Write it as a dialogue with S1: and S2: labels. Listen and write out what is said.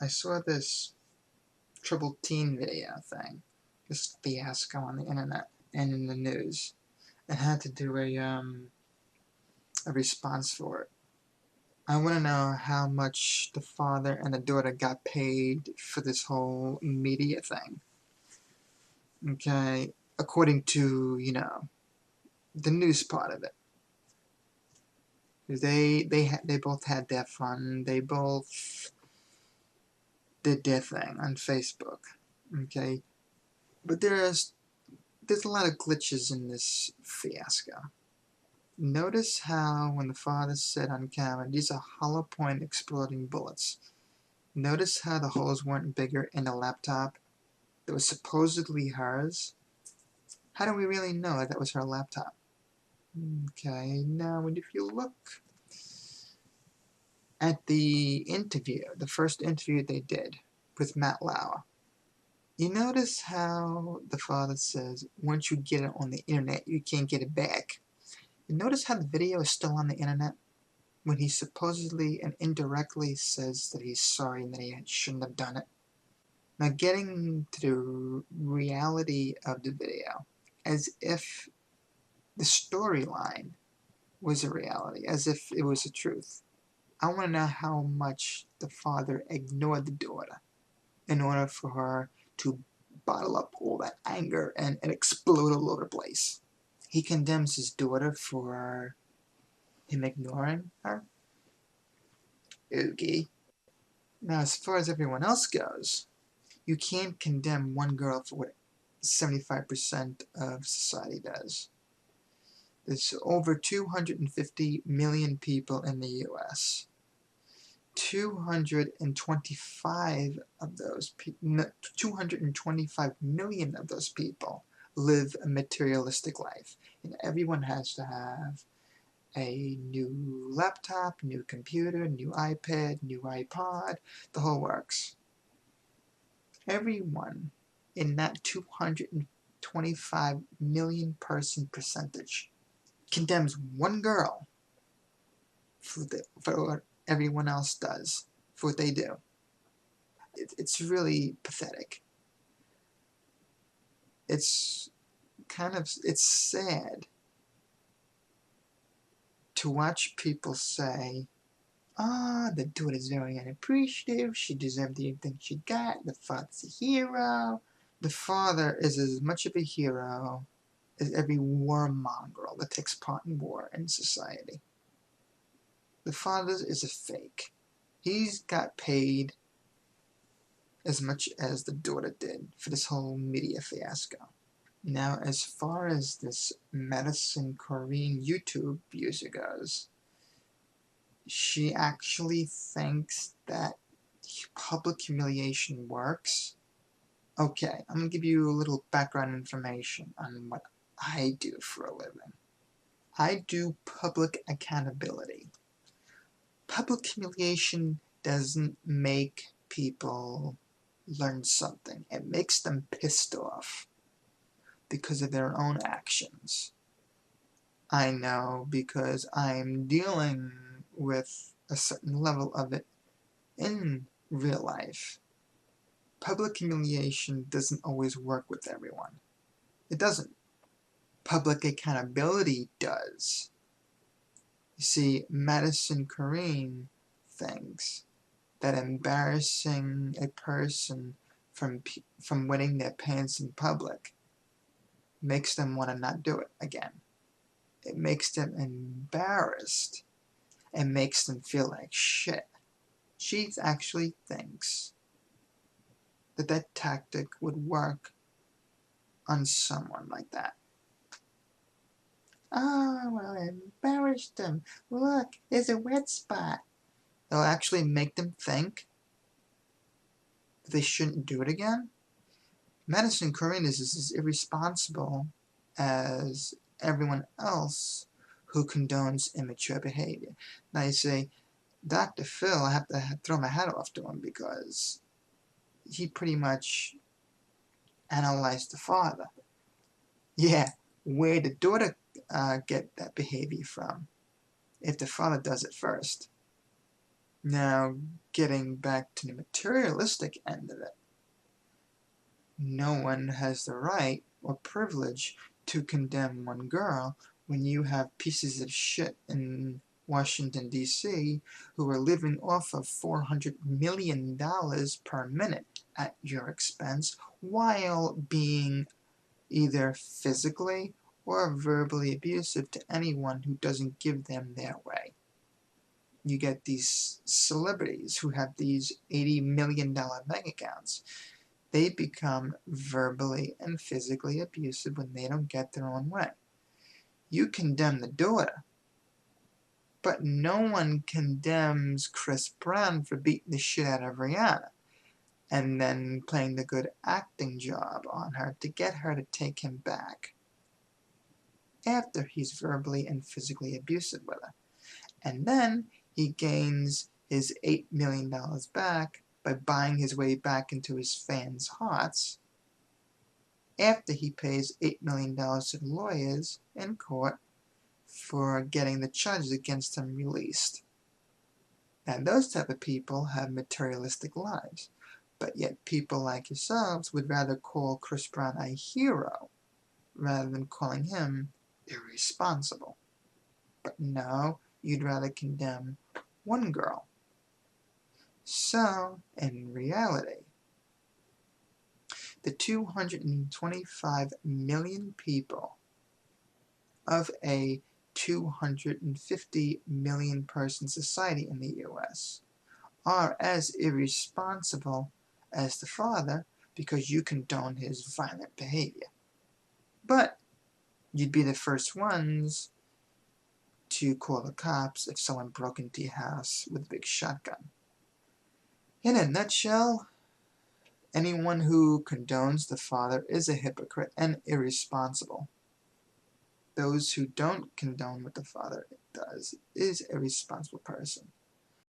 S1: I saw this troubled teen video thing, this fiasco on the internet and in the news, and had to do a response for it. I want to know how much the father and the daughter got paid for this whole media thing. Okay, according to, the news part of it. They both had their fun. They both did their thing on Facebook. Okay, but there's a lot of glitches in this fiasco. Notice how when the father said on camera, these are hollow point exploding bullets. Notice how the holes weren't bigger in the laptop that was supposedly hers. How do we really know that was her laptop? Okay, now if you look at the interview, the first interview they did with Matt Lauer, you notice how the father says, once you get it on the internet, you can't get it back. You notice how the video is still on the internet when he supposedly and indirectly says that he's sorry and that he shouldn't have done it. Now getting to the reality of the video, as if the storyline was a reality, as if it was the truth. I want to know how much the father ignored the daughter in order for her to bottle up all that anger and explode all over the place. He condemns his daughter for him ignoring her. Okay. Now, as far as everyone else goes, you can't condemn one girl for what 75% of society does. There's over 250 million people in the US. 225 million of those people live a materialistic life. And everyone has to have a new laptop, new computer, new iPad, new iPod, the whole works. Everyone in that 225 million person percentage condemns one girl for what everyone else does, for what they do. It's really pathetic. It's sad to watch people say, the daughter's very unappreciative, she deserved everything she got, the father's a hero. The father is as much of a hero as every warmonger that takes part in war in society. The father is a fake. He's got paid as much as the daughter did for this whole media fiasco. Now, as far as this Madison Corrine YouTube user goes, she actually thinks that public humiliation works. Okay, I'm going to give you a little background information on what I do for a living. I do public accountability. Public humiliation doesn't make people learn something. It makes them pissed off because of their own actions. I know because I'm dealing with a certain level of it in real life. Public humiliation doesn't always work with everyone. It doesn't. Public accountability does. You see, Madison Corrine thinks that embarrassing a person from wetting their pants in public makes them want to not do it again. It makes them embarrassed and makes them feel like shit. She actually thinks that that tactic would work on someone like that. Oh, well, I embarrassed them. Look, there's a wet spot. It'll actually make them think that they shouldn't do it again. Madison Corrine is as irresponsible as everyone else who condones immature behavior. Now you say, Dr. Phil, I have to throw my hat off to him because he pretty much analyzed the father. Yeah, where did the daughter get that behavior from if the father does it first? Now, getting back to the materialistic end of it, no one has the right or privilege to condemn one girl when you have pieces of shit in Washington, D.C. who are living off of $400 million per minute at your expense while being either physically or verbally abusive to anyone who doesn't give them their way. You get these celebrities who have these $80 million bank accounts. They become verbally and physically abusive when they don't get their own way. You condemn the daughter, but no one condemns Chris Brown for beating the shit out of Rihanna and then playing the good acting job on her to get her to take him back after he's verbally and physically abusive with her. And then he gains his $8 million back by buying his way back into his fans' hearts after he pays $8 million to the lawyers in court for getting the charges against him released. And those type of people have materialistic lives, but yet people like yourselves would rather call Chris Brown a hero rather than calling him irresponsible. But no, you'd rather condemn one girl. So, in reality, the 225 million people of a 250 million person society in the US are as irresponsible as the father because you condone his violent behavior. But you'd be the first ones to call the cops if someone broke into your house with a big shotgun. In a nutshell, anyone who condones the father is a hypocrite and irresponsible. Those who don't condone what the father does is a responsible person.